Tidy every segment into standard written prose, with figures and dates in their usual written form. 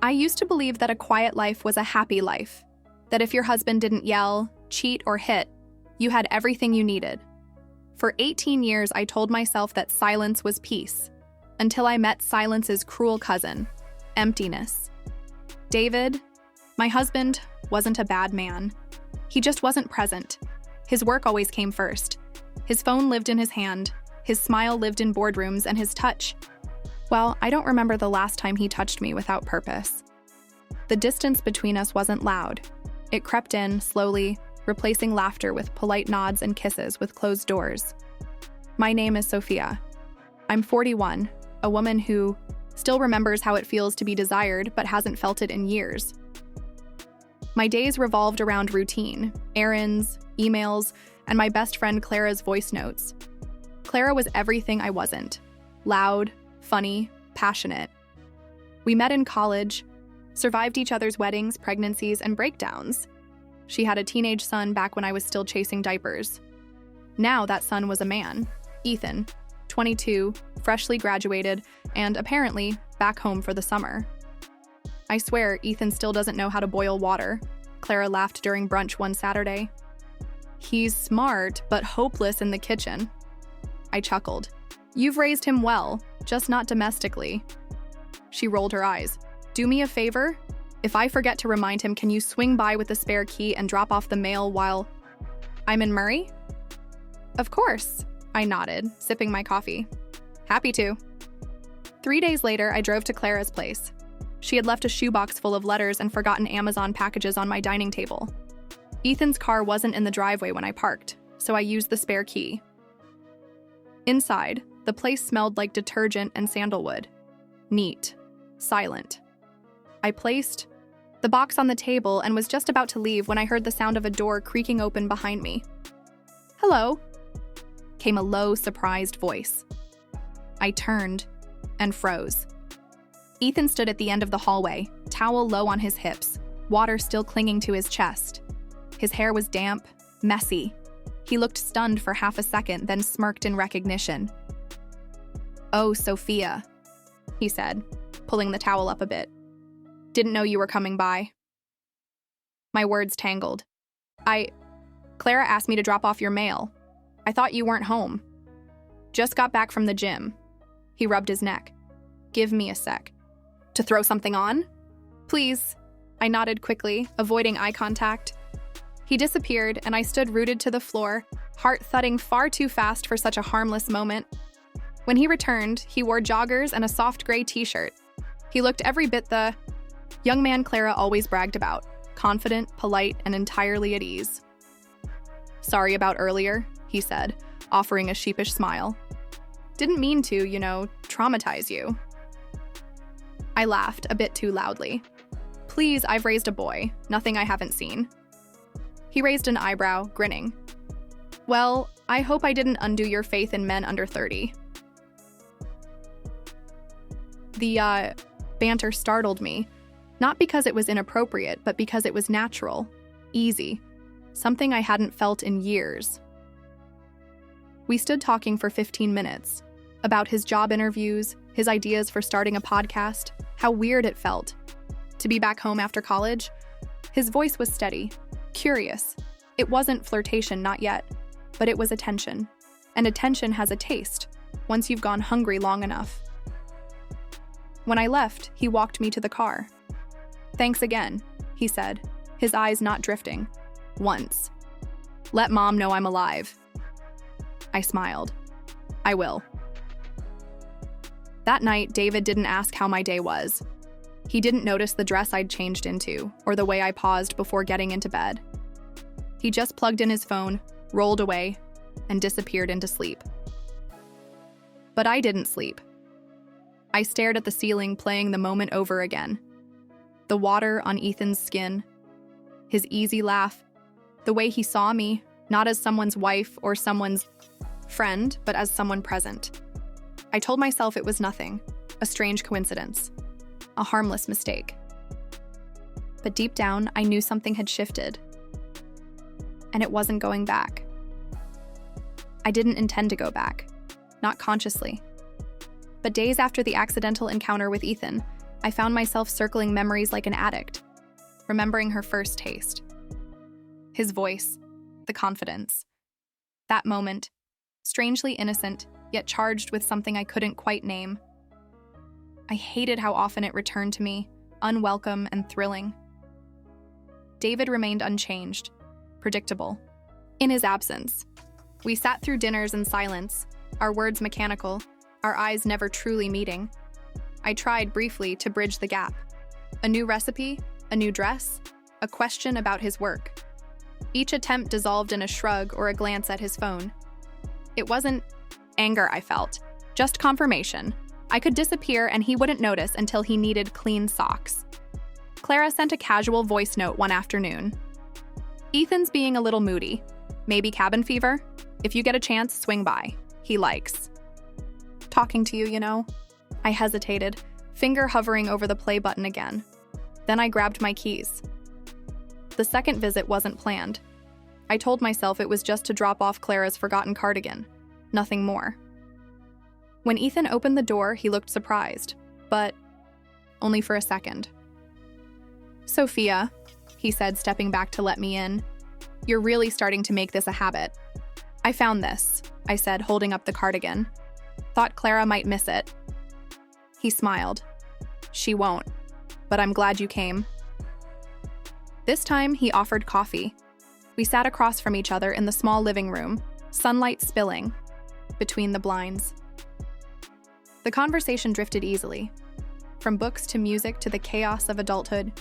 I used to believe that a quiet life was a happy life, that if your husband didn't yell, cheat, or hit, you had everything you needed. For 18 years, I told myself that silence was peace, until I met silence's cruel cousin, emptiness. David, my husband, wasn't a bad man. He just wasn't present. His work always came first. His phone lived in his hand, his smile lived in boardrooms, and his touch, well, I don't remember the last time he touched me without purpose. The distance between us wasn't loud. It crept in, slowly, replacing laughter with polite nods and kisses with closed doors. My name is Sophia. I'm 41, a woman who still remembers how it feels to be desired but hasn't felt it in years. My days revolved around routine, errands, emails, and my best friend Clara's voice notes. Clara was everything I wasn't. Loud, funny, passionate. We met in college, survived each other's weddings, pregnancies, and breakdowns. She had a teenage son back when I was still chasing diapers. Now that son was a man, Ethan, 22, freshly graduated, and apparently back home for the summer. I swear, Ethan still doesn't know how to boil water, Clara laughed during brunch one Saturday. He's smart, but hopeless in the kitchen. I chuckled. You've raised him well, just not domestically. She rolled her eyes. Do me a favor? If I forget to remind him, can you swing by with the spare key and drop off the mail while I'm in Murray? Of course, I nodded, sipping my coffee. Happy to. 3 days later, I drove to Clara's place. She had left a shoebox full of letters and forgotten Amazon packages on my dining table. Ethan's car wasn't in the driveway when I parked, so I used the spare key. Inside, the place smelled like detergent and sandalwood. Neat. Silent. I placed the box on the table and was just about to leave when I heard the sound of a door creaking open behind me. Hello, came a low, surprised voice. I turned and froze. Ethan stood at the end of the hallway, towel low on his hips, water still clinging to his chest. His hair was damp, messy. He looked stunned for half a second, then smirked in recognition. Oh, Sophia, he said, pulling the towel up a bit. Didn't know you were coming by. My words tangled. Clara asked me to drop off your mail. I thought you weren't home. Just got back from the gym. He rubbed his neck. Give me a sec. To throw something on? Please. I nodded quickly, avoiding eye contact. He disappeared, and I stood rooted to the floor, heart thudding far too fast for such a harmless moment. When he returned, he wore joggers and a soft gray t-shirt. He looked every bit the young man Clara always bragged about, confident, polite, and entirely at ease. Sorry about earlier, he said, offering a sheepish smile. Didn't mean to, traumatize you. I laughed a bit too loudly. Please, I've raised a boy, nothing I haven't seen. He raised an eyebrow, grinning. Well, I hope I didn't undo your faith in men under 30. The banter startled me, not because it was inappropriate, but because it was natural, easy, something I hadn't felt in years. We stood talking for 15 minutes, about his job interviews, his ideas for starting a podcast, how weird it felt to be back home after college. His voice was steady, curious. It wasn't flirtation, not yet, but it was attention. And attention has a taste, once you've gone hungry long enough. When I left, he walked me to the car. Thanks again, he said, his eyes not drifting. Once. Let Mom know I'm alive. I smiled. I will. That night, David didn't ask how my day was. He didn't notice the dress I'd changed into, or the way I paused before getting into bed. He just plugged in his phone, rolled away, and disappeared into sleep. But I didn't sleep. I stared at the ceiling, playing the moment over again. The water on Ethan's skin, his easy laugh, the way he saw me, not as someone's wife or someone's friend, but as someone present. I told myself it was nothing, a strange coincidence, a harmless mistake. But deep down, I knew something had shifted, and it wasn't going back. I didn't intend to go back, not consciously. But days after the accidental encounter with Ethan, I found myself circling memories like an addict, remembering her first taste. His voice, the confidence. That moment, strangely innocent, yet charged with something I couldn't quite name. I hated how often it returned to me, unwelcome and thrilling. David remained unchanged, predictable. In his absence, we sat through dinners in silence, our words mechanical, our eyes never truly meeting. I tried briefly to bridge the gap. A new recipe, a new dress, a question about his work. Each attempt dissolved in a shrug or a glance at his phone. It wasn't anger I felt, just confirmation. I could disappear and he wouldn't notice until he needed clean socks. Clara sent a casual voice note one afternoon. Ethan's being a little moody. Maybe cabin fever? If you get a chance, swing by. He likes talking to you, you know? I hesitated, finger hovering over the play button again. Then I grabbed my keys. The second visit wasn't planned. I told myself it was just to drop off Clara's forgotten cardigan. Nothing more. When Ethan opened the door, he looked surprised, but only for a second. "Sophia," he said, stepping back to let me in, "you're really starting to make this a habit." "I found this," I said, holding up the cardigan. "Thought Clara might miss it." He smiled. "She won't, but I'm glad you came." This time, he offered coffee. We sat across from each other in the small living room, sunlight spilling between the blinds. The conversation drifted easily, from books to music to the chaos of adulthood.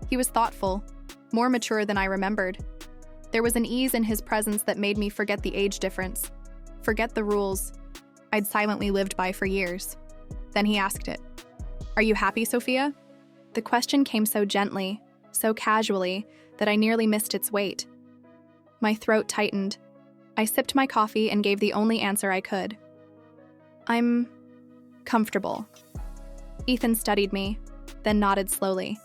He was thoughtful, more mature than I remembered. There was an ease in his presence that made me forget the age difference, forget the rules I'd silently lived by for years. Then he asked it. "Are you happy, Sophia?" The question came so gently, so casually, that I nearly missed its weight. My throat tightened. I sipped my coffee and gave the only answer I could. "I'm comfortable." Ethan studied me, then nodded slowly.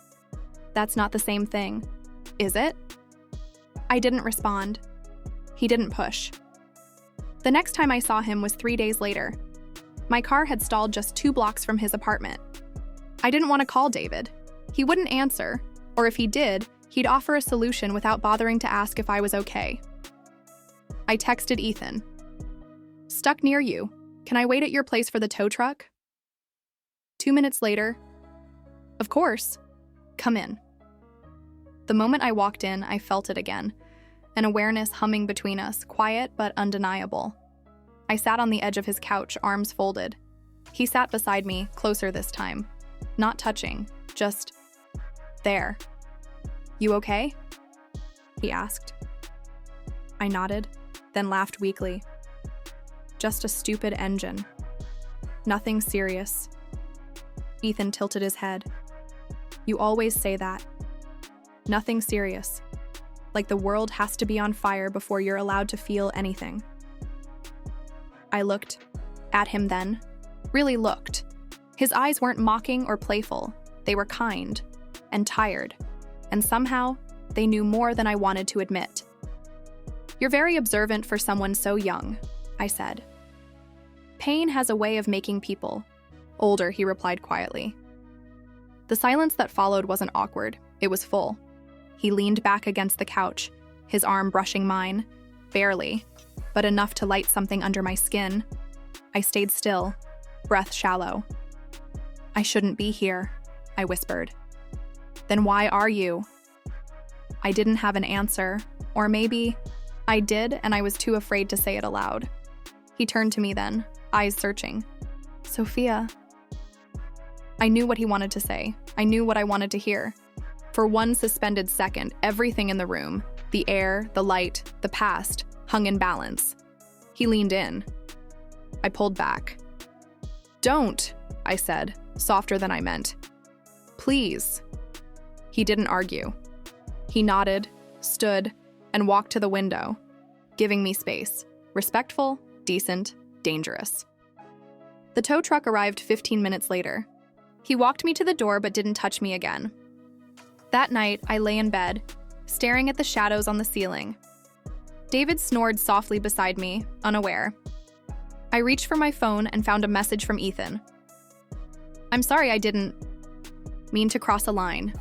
"That's not the same thing, is it?" I didn't respond. He didn't push. The next time I saw him was 3 days later. My car had stalled just 2 blocks from his apartment. I didn't want to call David. He wouldn't answer, or if he did, he'd offer a solution without bothering to ask if I was okay. I texted Ethan. "Stuck near you. Can I wait at your place for the tow truck?" 2 minutes later, "Of course. Come in." The moment I walked in, I felt it again, an awareness humming between us, quiet but undeniable. I sat on the edge of his couch, arms folded. He sat beside me, closer this time. Not touching, just there. "You okay?" he asked. I nodded, then laughed weakly. "Just a stupid engine. Nothing serious." Ethan tilted his head. "You always say that. Nothing serious. Like the world has to be on fire before you're allowed to feel anything." I looked at him then. Really looked. His eyes weren't mocking or playful. They were kind and tired. And somehow, they knew more than I wanted to admit. "You're very observant for someone so young," I said. "Pain has a way of making people older," he replied quietly. The silence that followed wasn't awkward. It was full. He leaned back against the couch, his arm brushing mine, barely, but enough to light something under my skin. I stayed still, breath shallow. "I shouldn't be here," I whispered. "Then why are you?" I didn't have an answer, or maybe I did and I was too afraid to say it aloud. He turned to me then, eyes searching. "Sophia." I knew what he wanted to say. I knew what I wanted to hear. For one suspended second, everything in the room, the air, the light, the past, hung in balance. He leaned in. I pulled back. "Don't," I said, softer than I meant. "Please." He didn't argue. He nodded, stood, and walked to the window, giving me space. Respectful, decent, dangerous. The tow truck arrived 15 minutes later. He walked me to the door but didn't touch me again. That night, I lay in bed, staring at the shadows on the ceiling. David snored softly beside me, unaware. I reached for my phone and found a message from Ethan. "I'm sorry I didn't..." mean to cross a line,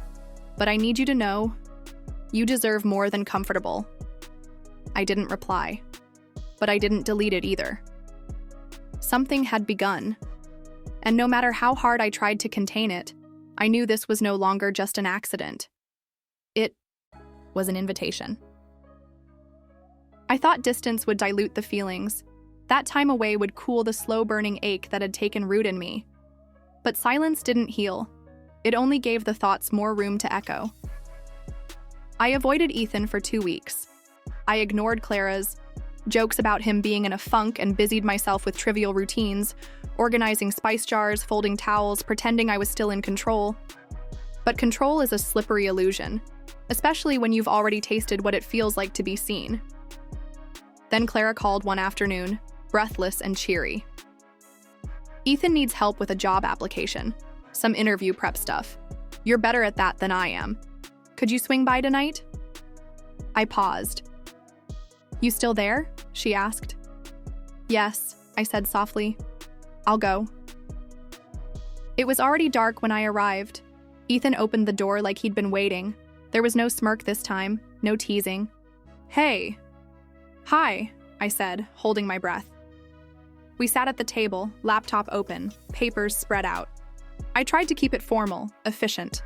but I need you to know you deserve more than comfortable. I didn't reply, but I didn't delete it either. Something had begun, and no matter how hard I tried to contain it, I knew this was no longer just an accident. It was an invitation. I thought distance would dilute the feelings. That time away would cool the slow-burning ache that had taken root in me. But silence didn't heal. It only gave the thoughts more room to echo. I avoided Ethan for 2 weeks. I ignored Clara's jokes about him being in a funk and busied myself with trivial routines, organizing spice jars, folding towels, pretending I was still in control. But control is a slippery illusion, especially when you've already tasted what it feels like to be seen. Then Clara called one afternoon, breathless and cheery. Ethan needs help with a job application, some interview prep stuff. You're better at that than I am. Could you swing by tonight? I paused. You still there? She asked. Yes, I said softly. I'll go. It was already dark when I arrived. Ethan opened the door like he'd been waiting. There was no smirk this time, no teasing. Hey. Hi, I said, holding my breath. We sat at the table, laptop open, papers spread out. I tried to keep it formal, efficient.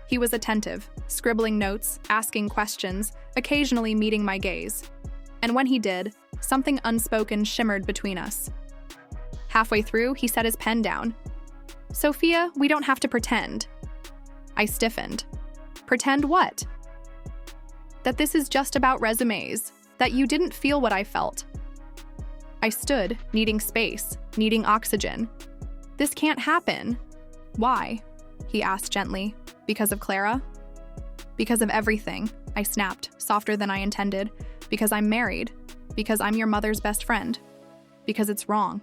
He was attentive, scribbling notes, asking questions, occasionally meeting my gaze. And when he did, something unspoken shimmered between us. Halfway through, he set his pen down. Sophia, we don't have to pretend. I stiffened. Pretend what? That this is just about resumes, that you didn't feel what I felt. I stood, needing space, needing oxygen. This can't happen. Why? He asked gently. Because of Clara? Because of everything, I snapped, softer than I intended. Because I'm married. Because I'm your mother's best friend. Because it's wrong.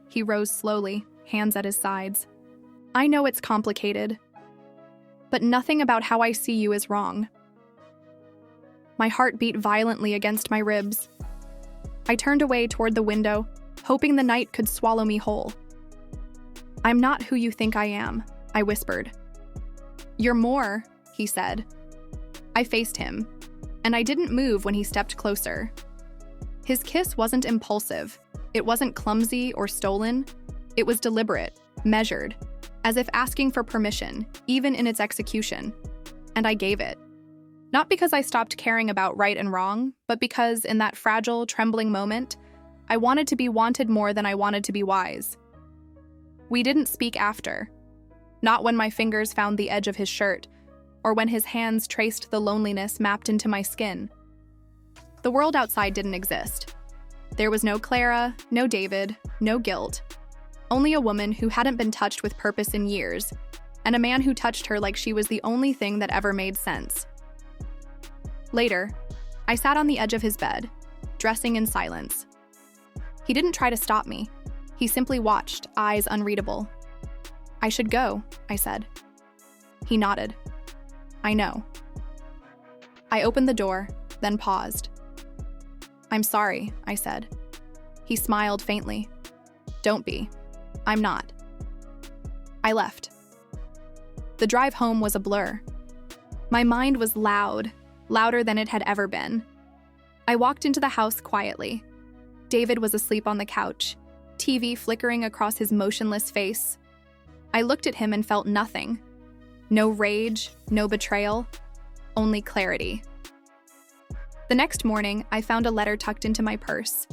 He rose slowly, hands at his sides. I know it's complicated, but nothing about how I see you is wrong. My heart beat violently against my ribs. I turned away toward the window, hoping the night could swallow me whole. I'm not who you think I am, I whispered. You're more, he said. I faced him, and I didn't move when he stepped closer. His kiss wasn't impulsive. It wasn't clumsy or stolen. It was deliberate, measured, as if asking for permission, even in its execution. And I gave it. Not because I stopped caring about right and wrong, but because in that fragile, trembling moment, I wanted to be wanted more than I wanted to be wise. We didn't speak after. Not when my fingers found the edge of his shirt, or when his hands traced the loneliness mapped into my skin. The world outside didn't exist. There was no Clara, no David, no guilt. Only a woman who hadn't been touched with purpose in years, and a man who touched her like she was the only thing that ever made sense. Later, I sat on the edge of his bed, dressing in silence. He didn't try to stop me. He simply watched, eyes unreadable. I should go, I said. He nodded. I know. I opened the door, then paused. I'm sorry, I said. He smiled faintly. Don't be. I'm not. I left. The drive home was a blur. My mind was loud, louder than it had ever been. I walked into the house quietly. David was asleep on the couch, TV flickering across his motionless face. I looked at him and felt nothing. No rage, no betrayal, only clarity. The next morning, I found a letter tucked into my purse.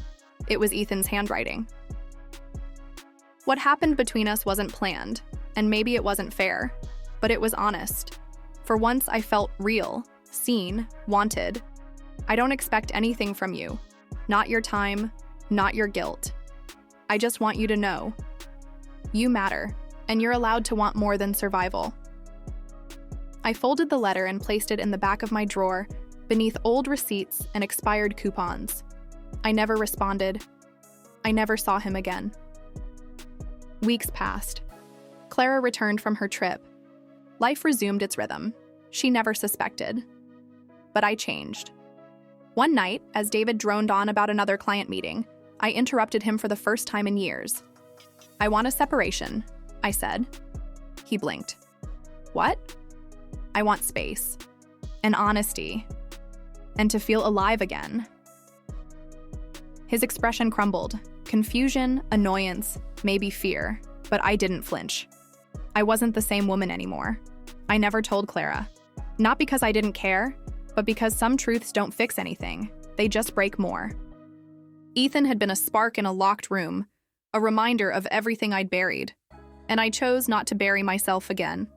It was Ethan's handwriting. What happened between us wasn't planned, and maybe it wasn't fair, but it was honest. For once, I felt real, seen, wanted. I don't expect anything from you. Not your time, not your guilt. I just want you to know. You matter, and you're allowed to want more than survival. I folded the letter and placed it in the back of my drawer, beneath old receipts and expired coupons. I never responded. I never saw him again. Weeks passed. Clara returned from her trip. Life resumed its rhythm. She never suspected. But I changed. One night, as David droned on about another client meeting, I interrupted him for the first time in years. I want a separation, I said. He blinked. What? I want space, and honesty, and to feel alive again. His expression crumbled. Confusion, annoyance, maybe fear, but I didn't flinch. I wasn't the same woman anymore. I never told Clara. Not because I didn't care, but because some truths don't fix anything. They just break more. Ethan had been a spark in a locked room, a reminder of everything I'd buried, and I chose not to bury myself again.